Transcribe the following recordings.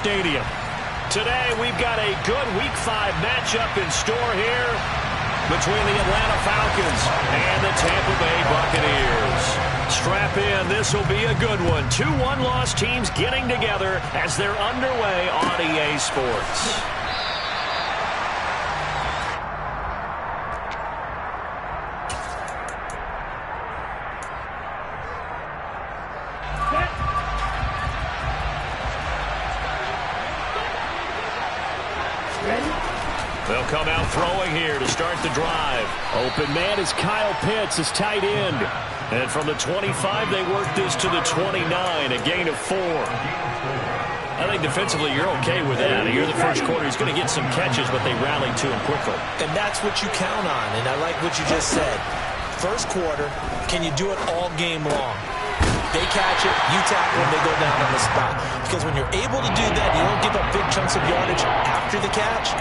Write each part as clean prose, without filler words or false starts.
Stadium. Today we've got a good Week 5 matchup in store here between the Atlanta Falcons and the Tampa Bay Buccaneers. Strap in, this will be a good one. 2 one-loss teams getting together as they're underway on EA Sports. They'll come out throwing here to start the drive. Open man is Kyle Pitts, his tight end. And from the 25, they work this to the 29, a gain of 4. I think defensively you're okay with that. Here in the first quarter, he's going to get some catches, but they rallied to him quickly. And that's what you count on, and I like what you just said. First quarter, can you do it all game long? They catch it, you tackle them, they go down on the spot. Because when you're able to do that, you don't give up big chunks of yardage after the catch.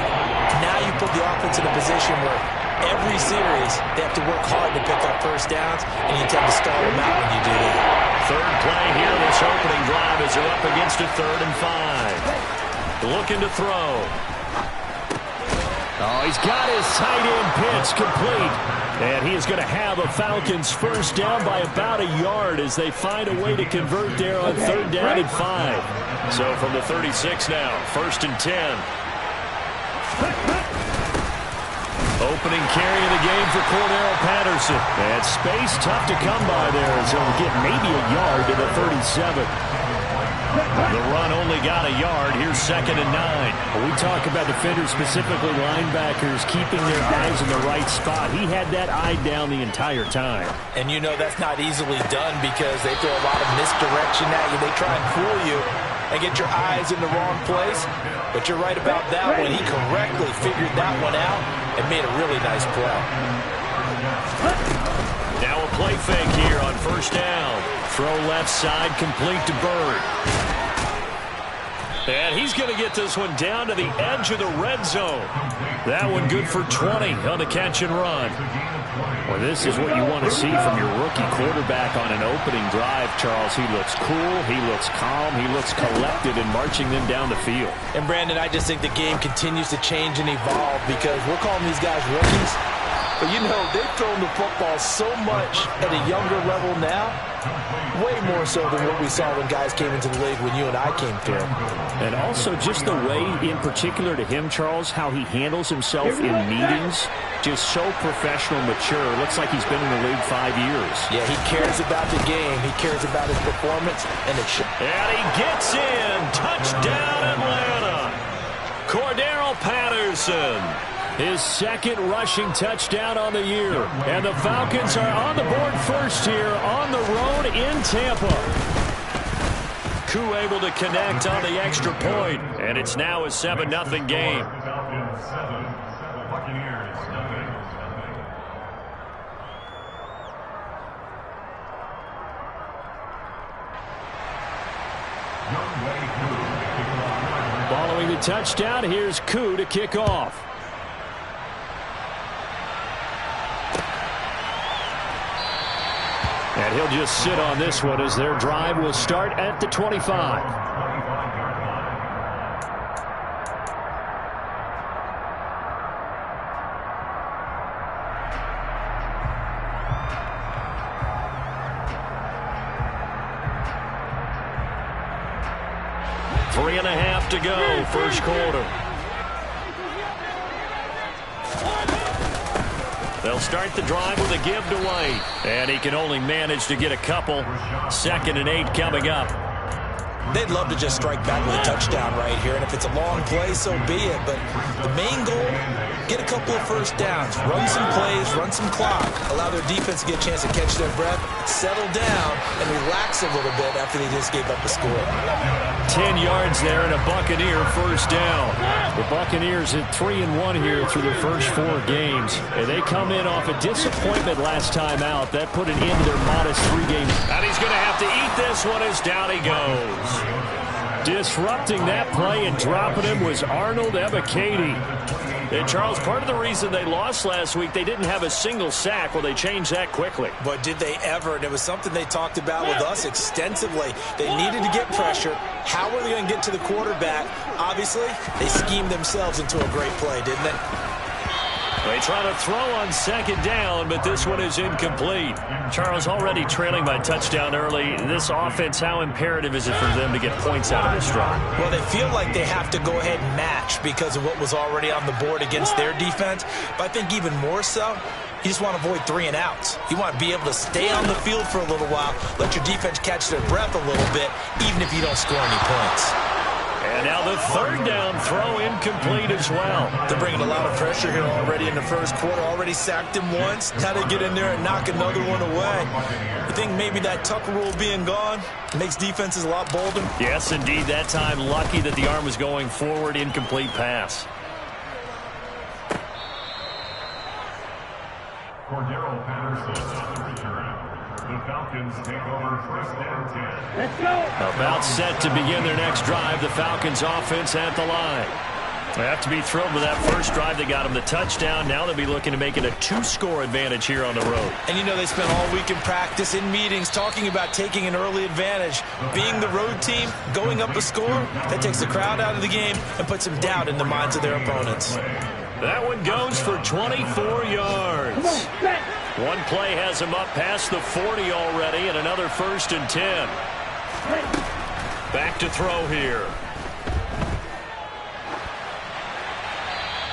Now you put the offense in a position where every series they have to work hard to pick up first downs, and you tend to stall them out when you do that. Third play here, this opening drive as they're up against a 3rd and 5. Looking to throw. Oh, he's got his tight end Pitts complete. And he is going to have a Falcons first down by about a yard as they find a way to convert there on 3rd down and 5. So from the 36 now, 1st and 10. Opening carry of the game for Cordero Patterson. And space tough to come by there as he'll get maybe a yard to the 37. The run only got a yard. Here's 2nd and 9. We talk about defenders, specifically linebackers, keeping their eyes in the right spot. He had that eye down the entire time. And you know that's not easily done because they throw a lot of misdirection at you. They try and fool you and get your eyes in the wrong place. But you're right about that one. He correctly figured that one out and made a really nice play. Now a play fake here on 1st down. Throw left side, complete to Bird. And he's going to get this one down to the edge of the red zone. That one good for 20 on the catch and run. Well, this is what you want to see from your rookie quarterback on an opening drive, Charles. He looks cool, he looks calm, he looks collected in marching them down the field. And, Brandon, I just think the game continues to change and evolve because we're calling these guys rookies. But, you know, they've thrown the football so much at a younger level now, way more so than what we saw when guys came into the league when you and I came through. And also just the way, in particular to him, Charles, how he handles himself in meetings, just so professional, mature. Looks like he's been in the league 5 years. Yeah, he cares about the game. He cares about his performance, and it should. And he gets in. Touchdown, Atlanta. Cordero Patterson. His 2nd rushing touchdown on the year. And the Falcons are on the board first here on the road in Tampa. Koo able to connect on the extra point. And it's now a 7-0 game. Following the touchdown, here's Koo to kick off. And he'll just sit on this one as their drive will start at the 25. Three and a half to go, first quarter. They'll start the drive with a give to White. And he can only manage to get a couple. 2nd and 8 coming up. They'd love to just strike back with a touchdown right here. And if it's a long play, so be it. But the main goal, get a couple of first downs. Run some plays, run some clock. Allow their defense to get a chance to catch their breath, settle down, and relax a little bit after they just gave up the score. 10 yards there and a Buccaneer first down. The Buccaneers at 3-1 here through their first 4 games. And they come in off a disappointment last time out. That put an end to their modest 3-game. And he's going to have to eat this one as down he goes. Disrupting that play and dropping him was Arnold Ebiketie. And, Charles, part of the reason they lost last week, they didn't have a single sack. Well, they changed that quickly. But did they ever? And it was something they talked about with us extensively. They needed to get pressure. How were they going to get to the quarterback? Obviously, they schemed themselves into a great play, didn't they? They try to throw on second down, but this one is incomplete. Charles, already trailing by touchdown early. This offense, how imperative is it for them to get points out of this drive? Well, they feel like they have to go ahead and match because of what was already on the board against their defense. But I think even more so, you just want to avoid 3 and outs. You want to be able to stay on the field for a little while, let your defense catch their breath a little bit, even if you don't score any points. And now the third down throw incomplete as well. They're bringing a lot of pressure here already in the first quarter. Already sacked him once. Now they get in there and knock another one away. I think maybe that Tucker rule being gone makes defenses a lot bolder. Yes, indeed. That time lucky that the arm was going forward. Incomplete pass. Cordero Patterson on the return. The Falcons take over first and 10. Let's go. About set to begin their next drive. The Falcons offense at the line. They have to be thrilled with that first drive. They got them the touchdown. Now they'll be looking to make it a 2-score advantage here on the road. And you know they spent all week in practice, in meetings, talking about taking an early advantage. Being the road team, going up a score, that takes the crowd out of the game and puts some doubt in the minds of their opponents. That one goes for 24 yards. One play has him up past the 40 already, and another 1st and 10. Back to throw here.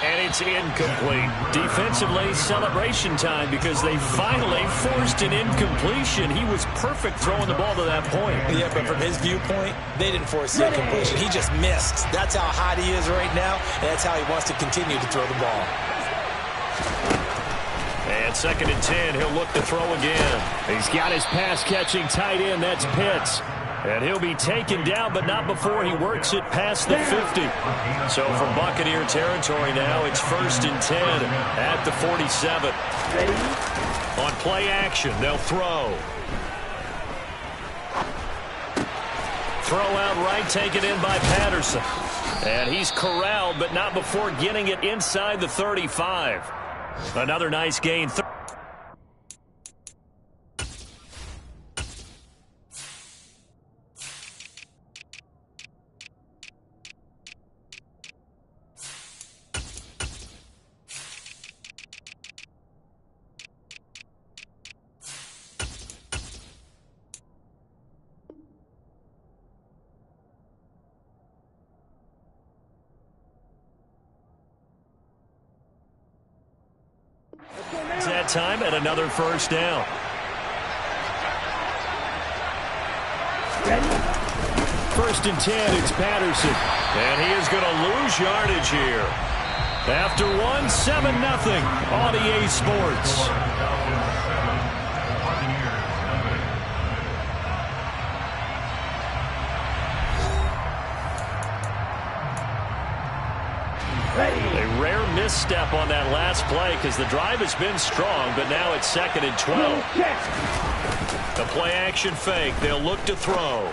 And it's incomplete. Defensively, celebration time because they finally forced an incompletion. He was perfect throwing the ball to that point. Yeah, but from his viewpoint, they didn't force the incompletion. He just missed. That's how hot he is right now, and that's how he wants to continue to throw the ball. And 2nd and 10, he'll look to throw again. He's got his pass-catching tight end. That's Pitts. And he'll be taken down, but not before he works it past the 50. So from Buccaneer territory now, it's 1st and 10 at the 47. On play action, they'll throw. Throw out right, taken in by Patterson. And he's corralled, but not before getting it inside the 35. Another nice gain. That time at another 1st down. 1st and 10, it's Patterson. And he is going to lose yardage here. After 7-0 on EA Sports. A rare misstep on that last play because the drive has been strong, but now it's 2nd and 12. The play action fake. They'll look to throw.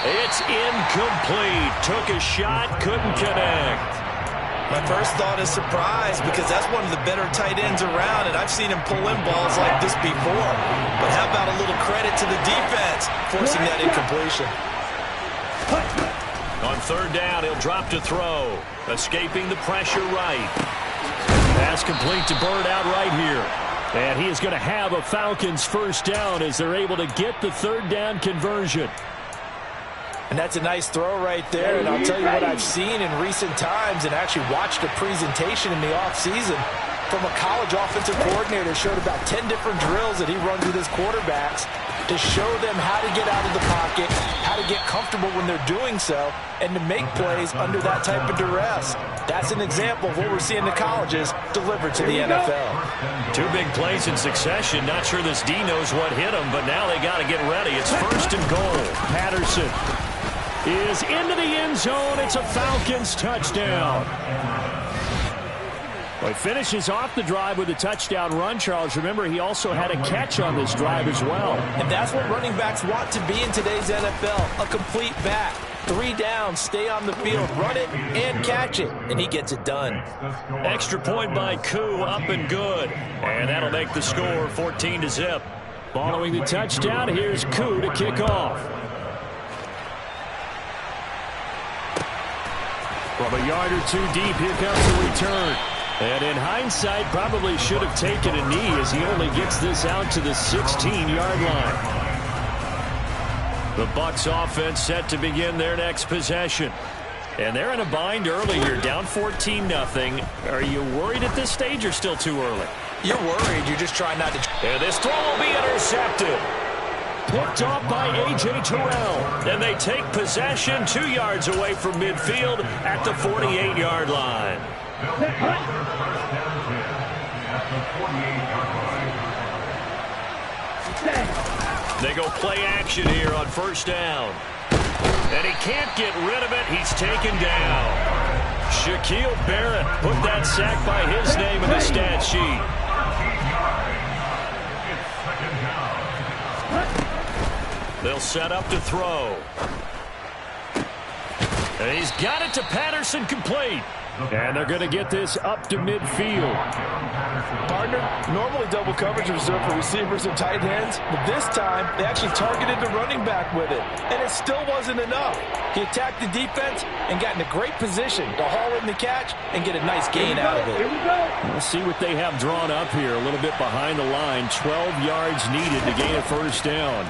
It's incomplete. Took a shot, couldn't connect. My first thought is surprise because that's one of the better tight ends around, and I've seen him pull in balls like this before. But how about a little credit to the defense forcing that incompletion? On 3rd down, he'll drop to throw. Escaping the pressure right. Pass complete to Bird out right here. And he is going to have a Falcons 1st down as they're able to get the 3rd down conversion. And that's a nice throw right there. And I'll tell you what I've seen in recent times and actually watched a presentation in the offseason from a college offensive coordinator. Showed about 10 different drills that he runs with his quarterbacks to show them how to get out of the pocket, how to get comfortable when they're doing so, and to make plays under that type of duress. That's an example of what we're seeing in the colleges delivered to the NFL. 2 big plays in succession. Not sure this D knows what hit him, but now they got to get ready. It's 1st and goal. Patterson is into the end zone. It's a Falcons touchdown. Well, he finishes off the drive with a touchdown run, Charles. Remember, he also had a catch on this drive as well. And that's what running backs want to be in today's NFL, a complete back. 3 down, stay on the field, run it, and catch it. And he gets it done. Extra point by Koo, up and good. And that'll make the score 14-0. Following the touchdown, here's Koo to kick off. From a yard or two deep, here comes the return. And in hindsight, probably should have taken a knee as he only gets this out to the 16-yard line. The Bucs offense set to begin their next possession. And they're in a bind early here, down 14-0. Are you worried at this stage or still too early? You're worried. You're just trying not to. And this throw will be intercepted. Picked off by A.J. Terrell. And they take possession 2 yards away from midfield at the 48-yard line. They go play action here on first down. And he can't get rid of it. He's taken down. Shaquille Barrett put that sack by his name in the stat sheet. They'll set up to throw. And he's got it to Patterson, complete. And they're going to get this up to midfield. Partner, normally double coverage reserved for receivers and tight ends, but this time they actually targeted the running back with it, and it still wasn't enough. He attacked the defense and got in a great position to haul in the catch and get a nice gain out of it. We'll see what they have drawn up here, a little bit behind the line. 12 yards needed to gain a first down.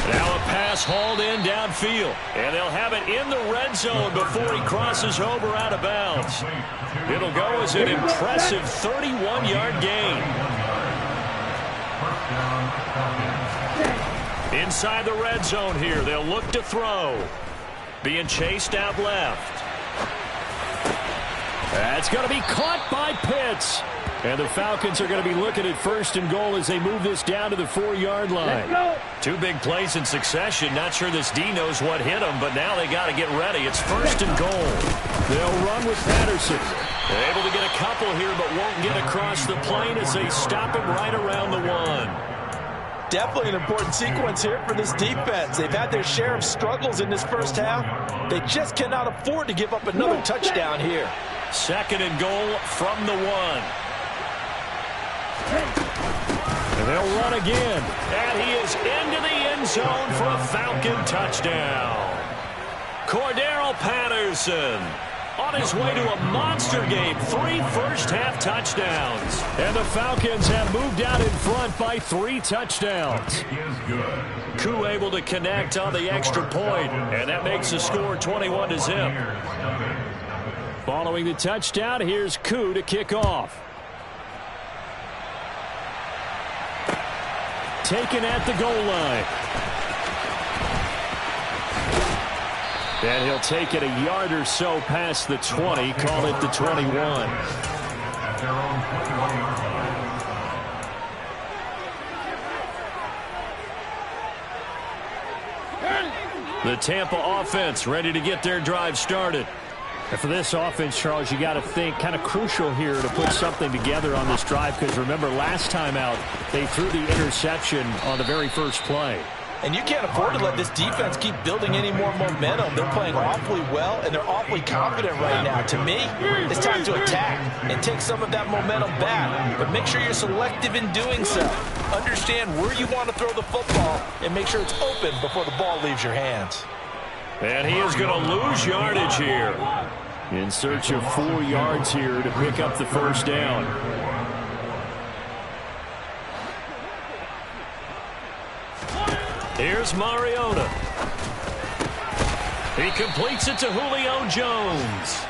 Now a pass hauled in downfield. And they'll have it in the red zone before he crosses over out of bounds. It'll go as an impressive 31-yard gain. Inside the red zone here, they'll look to throw. Being chased out left. That's going to be caught by Pitts. And the Falcons are going to be looking at first and goal as they move this down to the 4-yard line. 2 big plays in succession. Not sure this D knows what hit him, but now they got to get ready. It's first and goal. They'll run with Patterson. They're able to get a couple here, but won't get across the plane as they stop him right around the 1. Definitely an important sequence here for this defense. They've had their share of struggles in this first half. They just cannot afford to give up another touchdown here. Second and goal from the 1. And they'll run again. And he is into the end zone for a Falcon touchdown. Cordero Patterson on his way to a monster game. 3 first-half touchdowns. And the Falcons have moved out in front by 3 touchdowns. Koo able to connect on the extra point, and that makes the score 21-0. Following the touchdown, here's Koo to kick off. Taken at the goal line. And he'll take it a yard or so past the 20, call it the 21. The Tampa offense ready to get their drive started. And for this offense, Charles, you got to think kind of crucial here to put something together on this drive, because remember last time out they threw the interception on the very first play. And you can't afford to let this defense keep building any more momentum. They're playing awfully well, and they're awfully confident right now. To me, it's time to attack and take some of that momentum back. But make sure you're selective in doing so. Understand where you want to throw the football and make sure it's open before the ball leaves your hands. And he is going to lose yardage here. In search of 4 yards here to pick up the first down. Here's Mariota. He completes it to Julio Jones.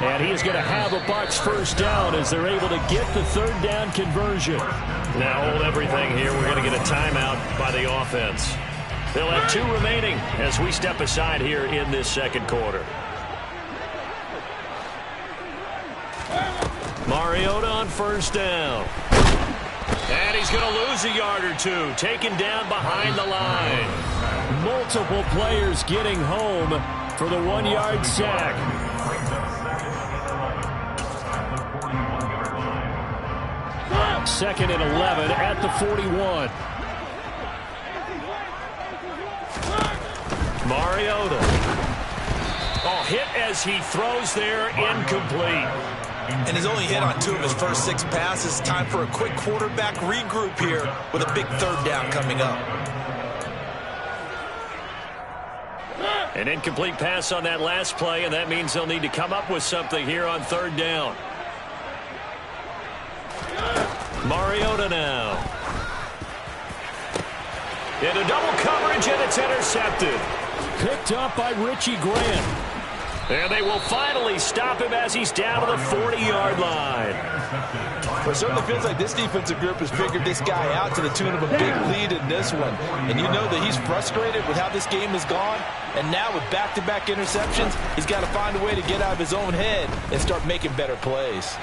And he's going to have a Bucs first down as they're able to get the 3rd down conversion. Now hold everything here. We're going to get a timeout by the offense. They'll have 2 remaining as we step aside here in this second quarter. Mariota on first down. And he's going to lose a yard or 2. Taken down behind the line. Multiple players getting home for the 1-yard sack. 2nd and 11 at the 41. Mariota. Oh, hit as he throws there, incomplete. And he's only hit on 2 of his first 6 passes. Time for a quick quarterback regroup here with a big 3rd down coming up. An incomplete pass on that last play, and that means they'll need to come up with something here on 3rd down. Mariota now. Into double coverage, and it's intercepted. Picked up by Richie Grant. And they will finally stop him as he's down to the 40-yard line. Well, it certainly feels like this defensive group has figured this guy out to the tune of a big lead in this one. And you know that he's frustrated with how this game has gone. And now with back-to-back interceptions, he's got to find a way to get out of his own head and start making better plays.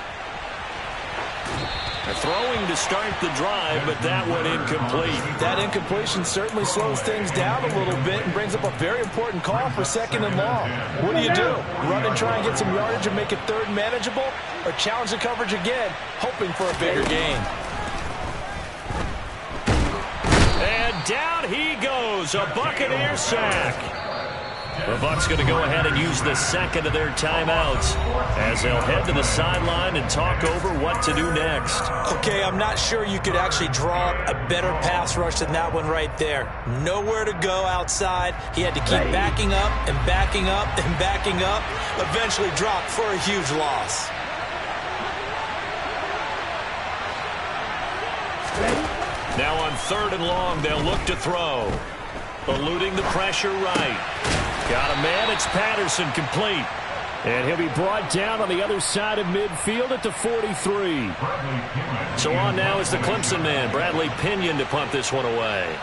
They're throwing to start the drive, but that one incomplete. That incompletion certainly slows things down a little bit and brings up a very important call for 2nd and long. What do? Run and try and get some yardage and make it 3rd manageable, or challenge the coverage again, hoping for a bigger gain? And down he goes, a Buccaneer sack. The Bucs going to go ahead and use the 2nd of their timeouts as they'll head to the sideline and talk over what to do next. Okay, I'm not sure you could actually draw up a better pass rush than that one right there. Nowhere to go outside. He had to keep backing up and backing up and backing up. Eventually dropped for a huge loss. Now on 3rd and long, they'll look to throw. Eluding the pressure right. Got a man, it's Patterson, complete. And he'll be brought down on the other side of midfield at the 43. So on now is the Clemson man, Bradley Pinion, to punt this one away.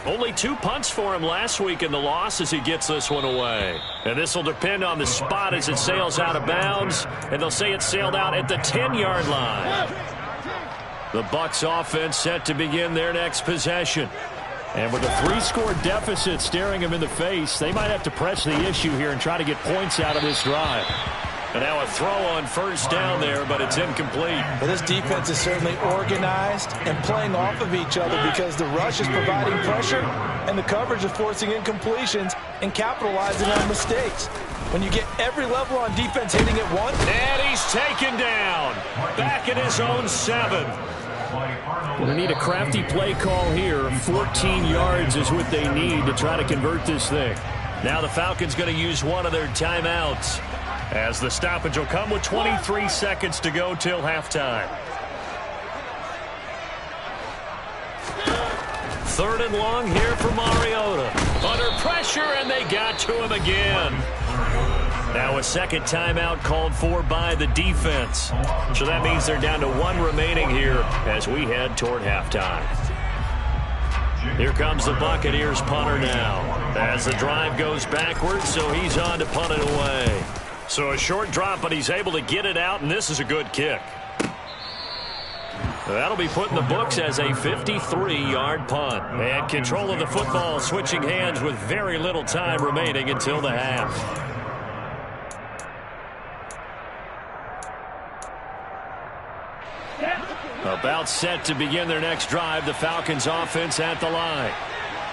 Only 2 punts for him last week in the loss as he gets this one away. And this will depend on the spot as it sails out of bounds. And they'll say it sailed out at the 10-yard line. The Bucs offense set to begin their next possession. And with a 3-score deficit staring him in the face, they might have to press the issue here and try to get points out of this drive. And now a throw on 1st down there, but it's incomplete. But this defense is certainly organized and playing off of each other because the rush is providing pressure and the coverage is forcing incompletions and capitalizing on mistakes. When you get every level on defense hitting at once. And he's taken down. Back at his own 7. Well, they need a crafty play call here. 14 yards is what they need to try to convert this thing. Now the Falcons going to use one of their timeouts, as the stoppage will come with 23 seconds to go till halftime. 3rd and long here for Mariota. Under pressure, and they got to him again. Now a 2nd timeout called for by the defense. So that means they're down to 1 remaining here as we head toward halftime. Here comes the Buccaneers punter now as the drive goes backwards, so he's on to punt it away. So a short drop, but he's able to get it out, and this is a good kick. That'll be put in the books as a 53-yard punt. And control of the football switching hands with very little time remaining until the half. About set to begin their next drive, the Falcons offense at the line.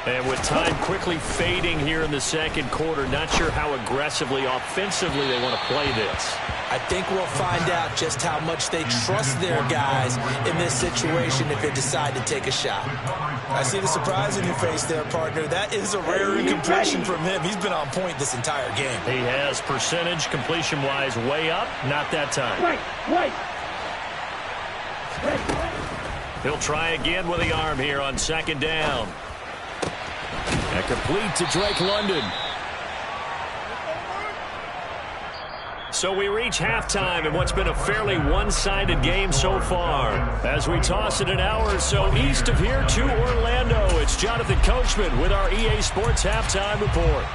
And with time quickly fading here in the 2nd quarter, not sure how aggressively, offensively they want to play this. I think we'll find out just how much they trust their guys in this situation if they decide to take a shot. I see the surprise in your face there, partner. That is a rare incompletion from him. He's been on point this entire game. He has percentage completion-wise way up, not that time. He'll try again with the arm here on 2nd down. And complete to Drake London. So we reach halftime in what's been a fairly one-sided game so far. As we toss it an hour or so east of here to Orlando, it's Jonathan Coachman with our EA Sports Halftime Report.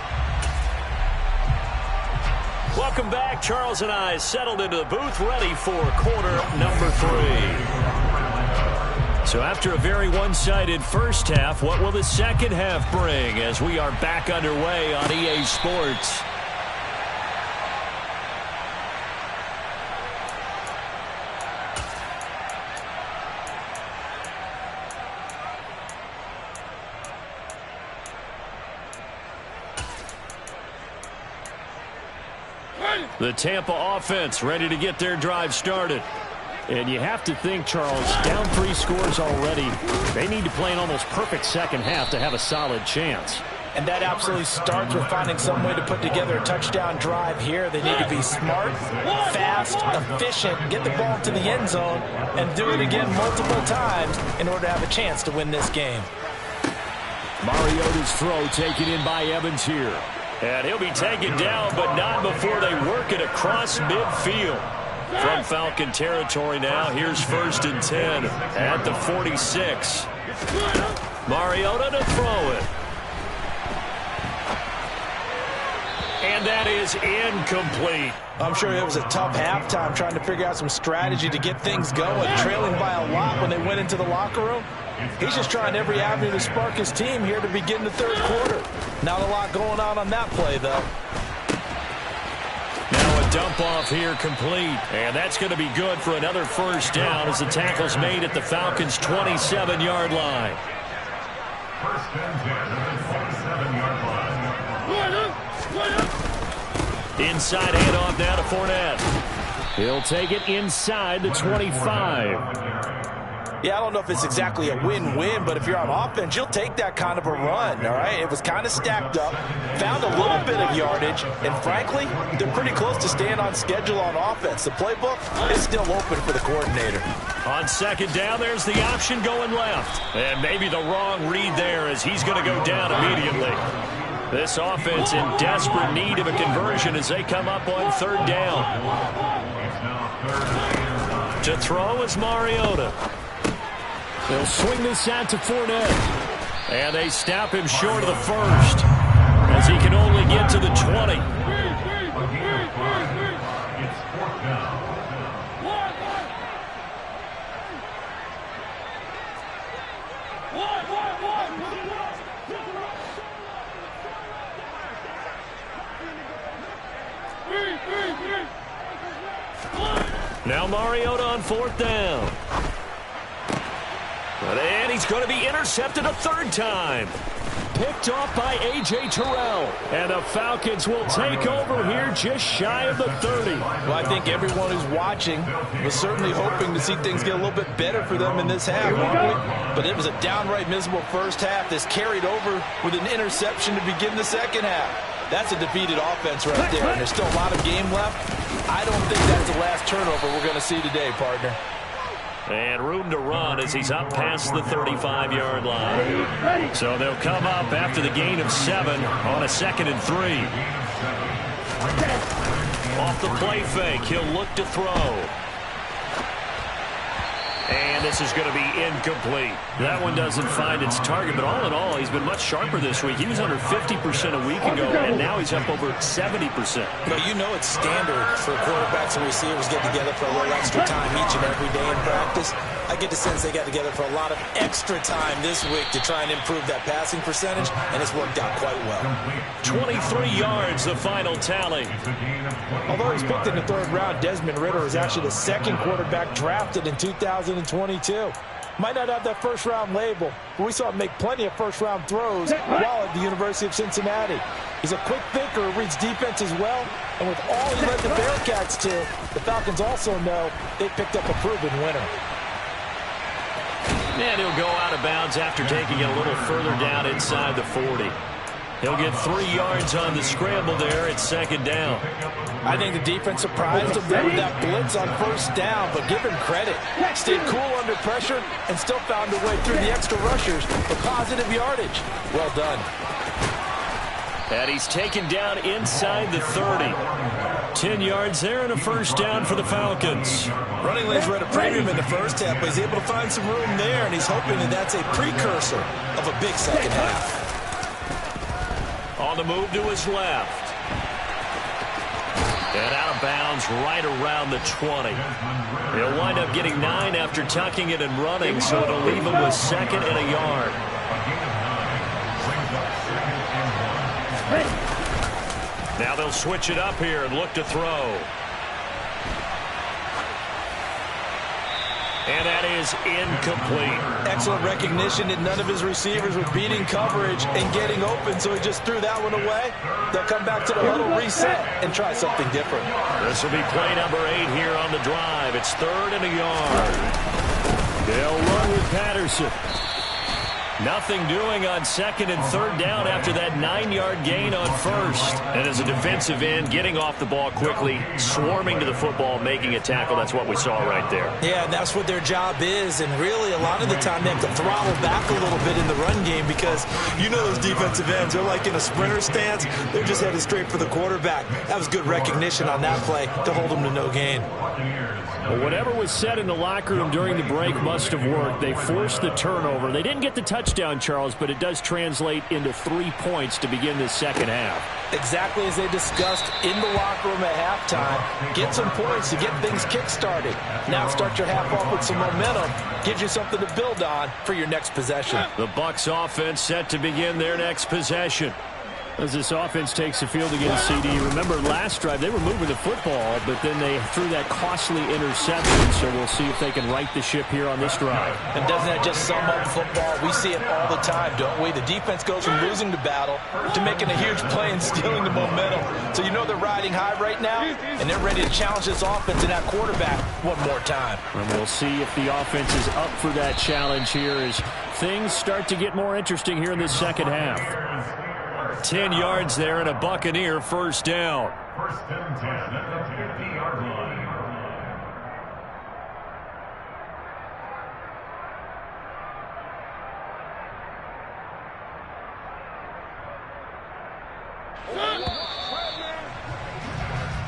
Welcome back. Charles and I settled into the booth ready for quarter number 3. So after a very one-sided first half, what will the second half bring as we are back underway on EA Sports? The Tampa offense ready to get their drive started. And you have to think, Charles, down 3 scores already. They need to play an almost perfect second half to have a solid chance. And that absolutely starts with finding some way to put together a touchdown drive here. They need to be smart, fast, efficient, get the ball to the end zone, and do it again multiple times in order to have a chance to win this game. Mariota's throw taken in by Evans here. And he'll be taken down, but not before they work it across midfield. From Falcon territory now, here's 1st and 10 at the 46. Mariota to throw it. And that is incomplete. I'm sure it was a tough halftime trying to figure out some strategy to get things going, trailing by a lot when they went into the locker room. He's just trying every avenue to spark his team here to begin the 3rd quarter. Not a lot going on that play, though. Now a dump off here complete. And that's going to be good for another 1st down as the tackle's made at the Falcons' 27-yard line. 1st and 10 at the 27-yard line. Inside handoff now to Fournette. He'll take it inside the 25. Yeah, I don't know if it's exactly a win-win, but if you're on offense, you'll take that kind of a run, all right? It was kind of stacked up, found a little bit of yardage, and frankly, they're pretty close to staying on schedule on offense. The playbook is still open for the coordinator. On 2nd down, there's the option going left. And maybe the wrong read there as he's going to go down immediately. This offense in desperate need of a conversion as they come up on 3rd down. To throw is Mariota. They'll swing this out to Fournette. And they stop him short of the 1st as he can only get to the 20. It's 4th down. Now Mariota on 4th down. And he's going to be intercepted a 3rd time. Picked off by A.J. Terrell. And the Falcons will take over here just shy of the 30. Well, I think everyone who's watching was certainly hoping to see things get a little bit better for them in this half, weren't we? But it was a downright miserable first half. This carried over with an interception to begin the second half. That's a defeated offense right there, and there's still a lot of game left. I don't think that's the last turnover we're going to see today, partner. And room to run as he's up past the 35-yard line. So they'll come up after the gain of 7 on a 2nd and 3. Off the play fake, he'll look to throw. And this is going to be incomplete. That one doesn't find its target, but all in all, he's been much sharper this week. He was under 50% a week ago, and now he's up over 70%. But you know it's standard for quarterbacks and receivers get together for a little extra time each and every day in practice. I get the sense they got together for a lot of extra time this week to try and improve that passing percentage, and it's worked out quite well. 23 yards, the final tally. Although he's picked in the 3rd round, Desmond Ridder is actually the 2nd quarterback drafted in 2022. Might not have that 1st-round label, but we saw him make plenty of 1st-round throws while at the University of Cincinnati. He's a quick thinker who reads defense as well, and with all he led the Bearcats to, the Falcons also know they picked up a proven winner. And he'll go out of bounds after taking it a little further down inside the 40. He'll get 3 yards on the scramble there at 2nd down. I think the defense surprised him there with that blitz on 1st down, but give him credit. Stayed cool under pressure and still found a way through the extra rushers for positive yardage. Well done. And he's taken down inside the 30. 10 yards there and a 1st down for the Falcons. Running lanes were at a premium in the first half, but he's able to find some room there, and he's hoping that that's a precursor of a big second half. On the move to his left. And out of of bounds right around the 20. He'll wind up getting 9 after tucking it and running, so it'll leave him with 2nd and a yard. Now they'll switch it up here and look to throw. And that is incomplete. Excellent recognition that none of his receivers were beating coverage and getting open, so he just threw that one away. They'll come back to the huddle, reset, and try something different. This will be play number 8 here on the drive. It's 3rd and a yard. They'll run with Patterson. Nothing doing on 2nd and 3rd down after that 9-yard gain on 1st. And as a defensive end, getting off the ball quickly, swarming to the football, making a tackle. That's what we saw right there. Yeah, and that's what their job is. And really, a lot of the time, they have to throttle back a little bit in the run game because you know those defensive ends, they're like in a sprinter stance. They're just headed straight for the quarterback. That was good recognition on that play to hold them to no gain. Well, whatever was said in the locker room during the break must have worked. They forced the turnover. They didn't get the touchdown, Charles, but it does translate into 3 points to begin this second half. Exactly as they discussed in the locker room at halftime. Get some points to get things kick-started. Now start your half off with some momentum. Gives you something to build on for your next possession. The Bucs offense set to begin their next possession. As this offense takes the field against CD, remember last drive they were moving the football, but then they threw that costly interception, so we'll see if they can right the ship here on this drive. And doesn't that just sum up football? We see it all the time, don't we? The defense goes from losing the battle to making a huge play and stealing the momentum. So you know they're riding high right now, and they're ready to challenge this offense and that quarterback one more time. And we'll see if the offense is up for that challenge here as things start to get more interesting here in this second half. 10 yards there and a Buccaneer first down. 1st and 10 at the 50-yard line.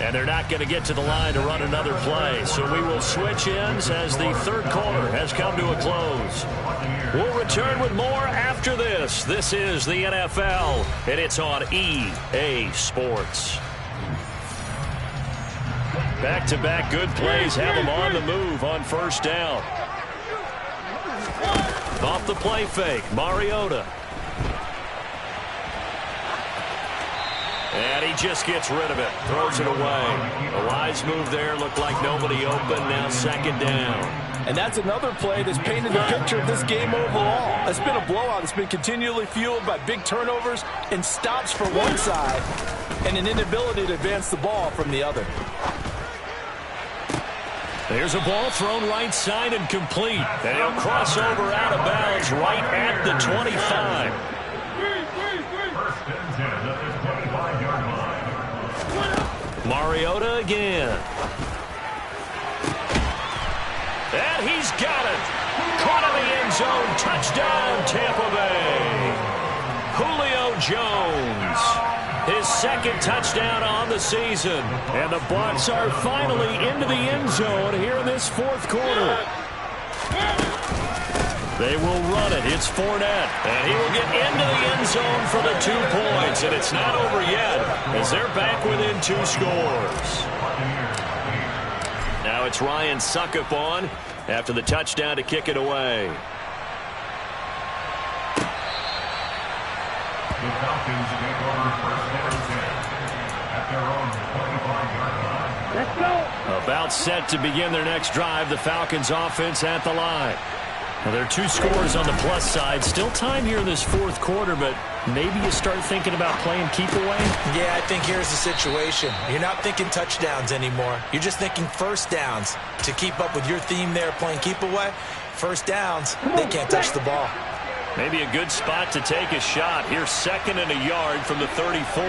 And they're not going to get to the line to run another play. So we will switch ends as the 3rd quarter has come to a close. We'll return with more after this. This is the NFL, and it's on EA Sports. Back-to-back good plays have them on the move on 1st down. Off the play fake, Mariota. And he just gets rid of it. Throws it away. A wise move there. Looked like nobody open. Now 2nd down. And that's another play that's painted the picture of this game overall. It's been a blowout. It's been continually fueled by big turnovers and stops for one side and an inability to advance the ball from the other. There's a ball thrown right side and complete. And he'll cross over out of bounds right at the 25. 1st and 10 at the 25-yard line. Mariota again. And he's got it. Caught in the end zone. Touchdown, Tampa Bay. Julio Jones. His 2nd touchdown on the season. And the Bucs are finally into the end zone here in this 4th quarter. They will run it. It's Fournette. And he will get into the end zone for the 2 points. And it's not over yet as they're back within 2 scores. Now it's Ryan Suckup on after the touchdown to kick it away. The Falcons take over 1st and 10 at their own 25-yard line. Let's go. About set to begin their next drive. The Falcons offense at the line. Well, there are 2 scores on the plus side. Still time here in this 4th quarter, but maybe you start thinking about playing keep away? Yeah, I think here's the situation. You're not thinking touchdowns anymore. You're just thinking 1st downs. To keep up with your theme there, playing keep away, 1st downs, they can't touch the ball. Maybe a good spot to take a shot. Here's 2nd and a yard from the 34.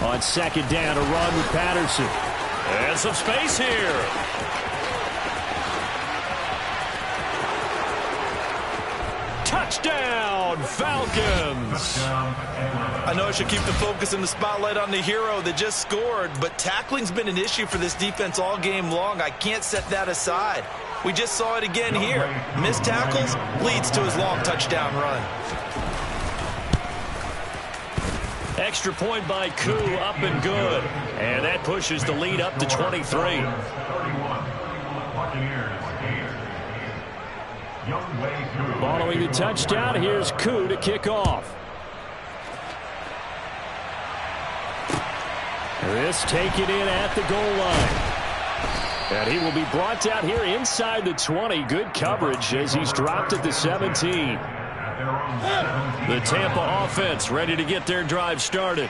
On 2nd down, a run with Patterson. And some space here. Touchdown, Falcons. I know I should keep the focus and the spotlight on the hero that just scored, but tackling's been an issue for this defense all game long. I can't set that aside. We just saw it again here. Missed tackles leads to his long touchdown run. Extra point by Koo, up and good. And that pushes the lead up to 23. Following the touchdown, here's Koo to kick off. This taken in at the goal line. And he will be brought down here inside the 20. Good coverage as he's dropped at the 17. The Tampa offense ready to get their drive started.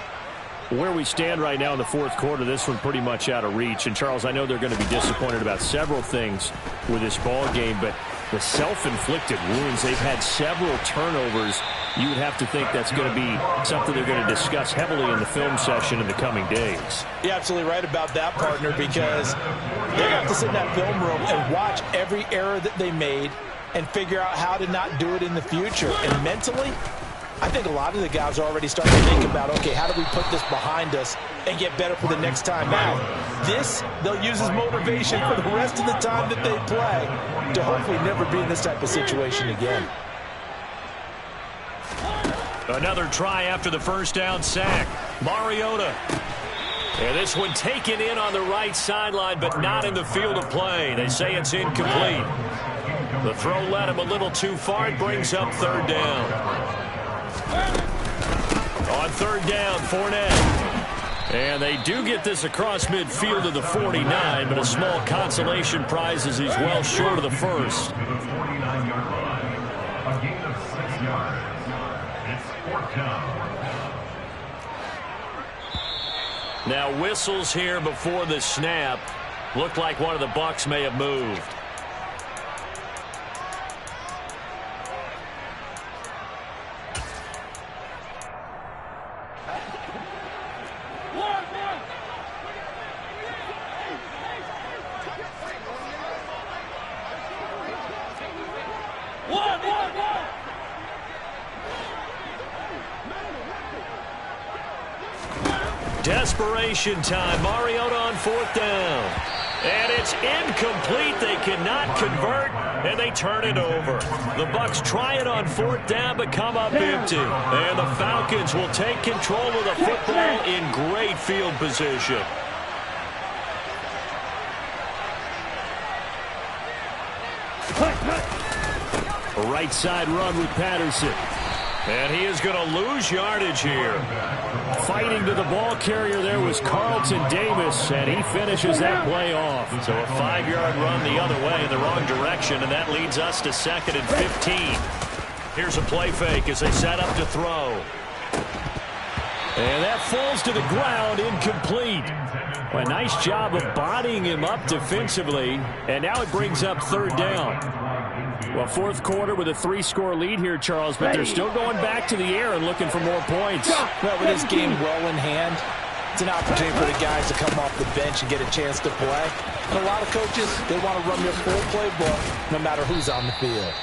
Where we stand right now in the fourth quarter, this one pretty much out of reach. And, Charles, I know they're going to be disappointed about several things with this ball game, but the self-inflicted wounds, they've had several turnovers. You would have to think that's going to be something they're going to discuss heavily in the film session in the coming days. You're absolutely right about that, partner, because they're going to have to sit in that film room and watch every error that they made and figure out how to not do it in the future. And mentally, I think a lot of the guys are already starting to think about, okay, how do we put this behind us and get better for the next time out? This, they'll use as motivation for the rest of the time that they play to hopefully never be in this type of situation again. Another try after the first down sack. Mariota. And this one taken in on the right sideline, but not in the field of play. They say it's incomplete. The throw led him a little too far. It brings up third down. On third down, Fournette. And they do get this across midfield of the 49, but a small consolation prize as he's well short of the first. A gain of 6 yards. It's fourth down. Now whistles here before the snap. Looked like one of the Bucs may have moved. Desperation time. Mariota on fourth down. And it's incomplete. They cannot convert, and they turn it over. The Bucs try it on fourth down, but come up empty. And the Falcons will take control of the football in great field position. A right side run with Patterson. And he is going to lose yardage here. Fighting to the ball carrier there was Carlton Davis, and he finishes that play off. So a 5-yard run the other way in the wrong direction, and that leads us to 2nd and 15. Here's a play fake as they set up to throw. And that falls to the ground, incomplete. A nice job of bodying him up defensively, and now it brings up third down. Well, fourth quarter with a 3-score lead here, Charles, but they're still going back to the air and looking for more points. Well, with this game well in hand, it's an opportunity for the guys to come off the bench and get a chance to play. And a lot of coaches, they want to run their full playbook no matter who's on the field.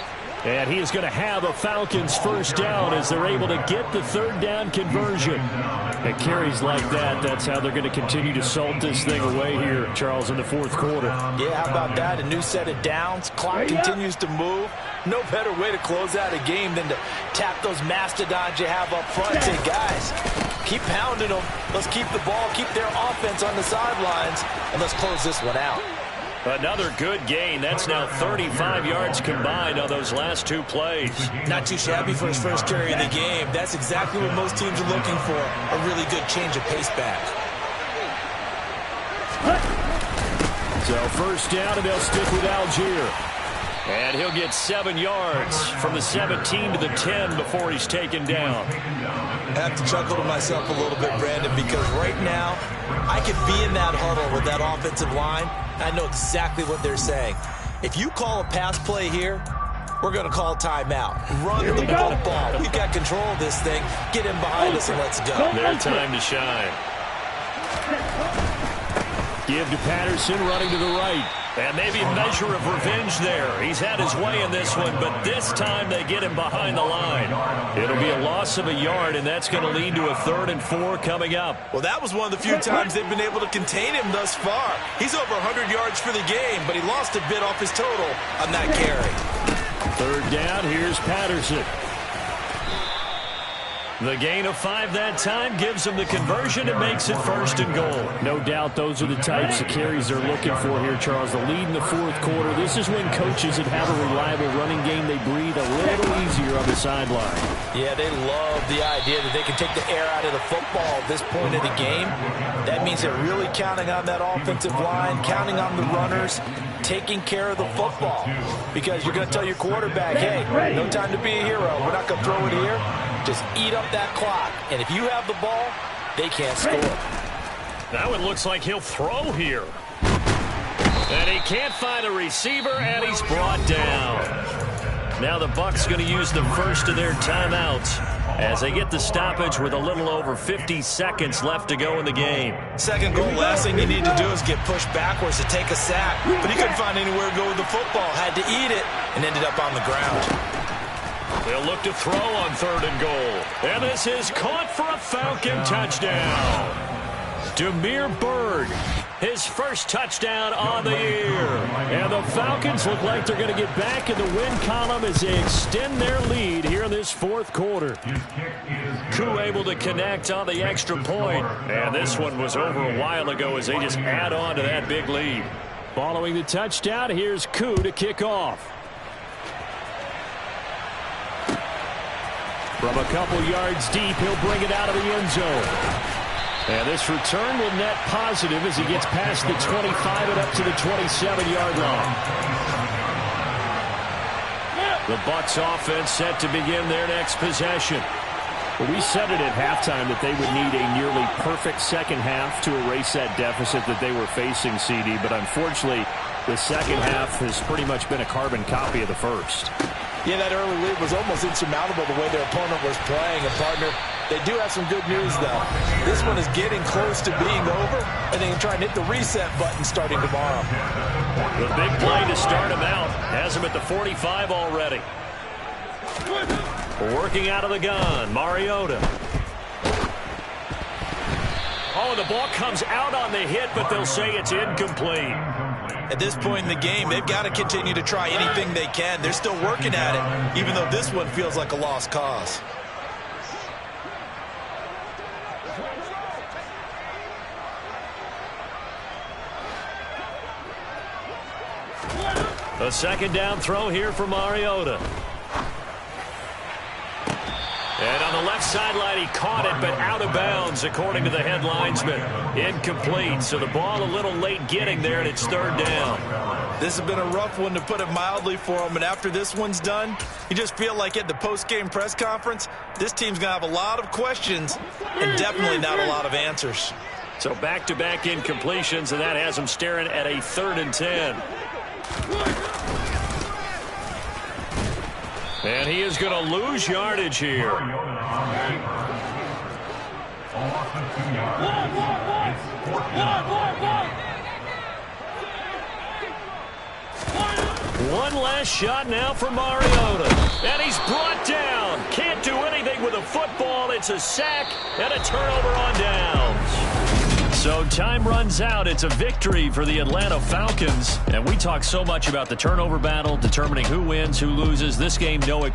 And he is going to have a Falcons first down as they're able to get the third down conversion. At carries like that, that's how they're going to continue to salt this thing away here, Charles, in the fourth quarter. Yeah, how about that? A new set of downs. Clock continues to move. No better way to close out a game than to tap those mastodons you have up front and say, guys, keep pounding them. Let's keep the ball, keep their offense on the sidelines, and let's close this one out. Another good gain. That's now 35 yards combined on those last 2 plays. Not too shabby for his first carry of the game. That's exactly what most teams are looking for, a really good change of pace back. So first down, and they'll stick with Algier. And he'll get 7 yards from the 17 to the 10 before he's taken down. I have to chuckle to myself a little bit, Brandon, because right now I could be in that huddle with that offensive line. I know exactly what they're saying. If you call a pass play here, we're going to call timeout. Run the football. We've got control of this thing. Get in behind us and let's go. Their time to shine. Give to Patterson, running to the right. And maybe a measure of revenge there. He's had his way in this one, but this time they get him behind the line. It'll be a loss of a yard, and that's going to lead to a 3rd and 4 coming up. Well, that was one of the few times they've been able to contain him thus far. He's over 100 yards for the game, but he lost a bit off his total on that carry. 3rd down, here's Patterson. The gain of 5 that time gives them the conversion and makes it 1st and goal. No doubt those are the types of carries they're looking for here, Charles. The lead in the 4th quarter. This is when coaches that have a reliable running game, they breathe a little easier on the sideline. Yeah, they love the idea that they can take the air out of the football at this point of the game. That means they're really counting on that offensive line, counting on the runners, taking care of the football. Because you're going to tell your quarterback, hey, no time to be a hero. We're not going to throw it here. Just eat up that clock. And if you have the ball, they can't score. Now it looks like he'll throw here. And he can't find a receiver, and he's brought down. Now the Bucs going to use the first of their timeouts as they get the stoppage with a little over 50 seconds left to go in the game. 2nd goal, last thing you need to do is get pushed backwards to take a sack. But he couldn't find anywhere to go with the football. Had to eat it and ended up on the ground. They'll look to throw on 3rd and goal. And this is caught for a Falcon touchdown. Demir Bird, his first touchdown on the year. And the Falcons look like they're going to get back in the win column as they extend their lead here in this 4th quarter. Koo able to connect on the extra point. And this one was over a while ago as they just add on to that big lead. Following the touchdown, here's Koo to kick off. From a couple yards deep, he'll bring it out of the end zone. And this return will net positive as he gets past the 25 and up to the 27-yard line. The Bucs offense set to begin their next possession. Well, we said it at halftime that they would need a nearly perfect second half to erase that deficit that they were facing, CD. But unfortunately, the second half has pretty much been a carbon copy of the first. Yeah, that early lead was almost insurmountable the way their opponent was playing. And, partner, they do have some good news, though. This one is getting close to being over, and they can try and hit the reset button starting tomorrow. The big play to start him out has him at the 45 already. Working out of the gun, Mariota. Oh, the ball comes out on the hit, but they'll say it's incomplete. At this point in the game, they've got to continue to try anything they can. They're still working at it, even though this one feels like a lost cause. A 2nd down throw here for Mariota. And on the left sideline, he caught it, but out of bounds, according to the head linesman. Incomplete, so the ball a little late getting there, and it's 3rd down. This has been a rough one, to put it mildly, for him. And after this one's done, you just feel like at the post-game press conference, this team's going to have a lot of questions and definitely not a lot of answers. So back-to-back incompletions, and that has them staring at a 3rd and 10. And he is going to lose yardage here. One last shot now for Mariota. And he's brought down. Can't do anything with a football. It's a sack and a turnover on downs. So time runs out. It's a victory for the Atlanta Falcons. And we talk so much about the turnover battle, determining who wins, who loses. This game, no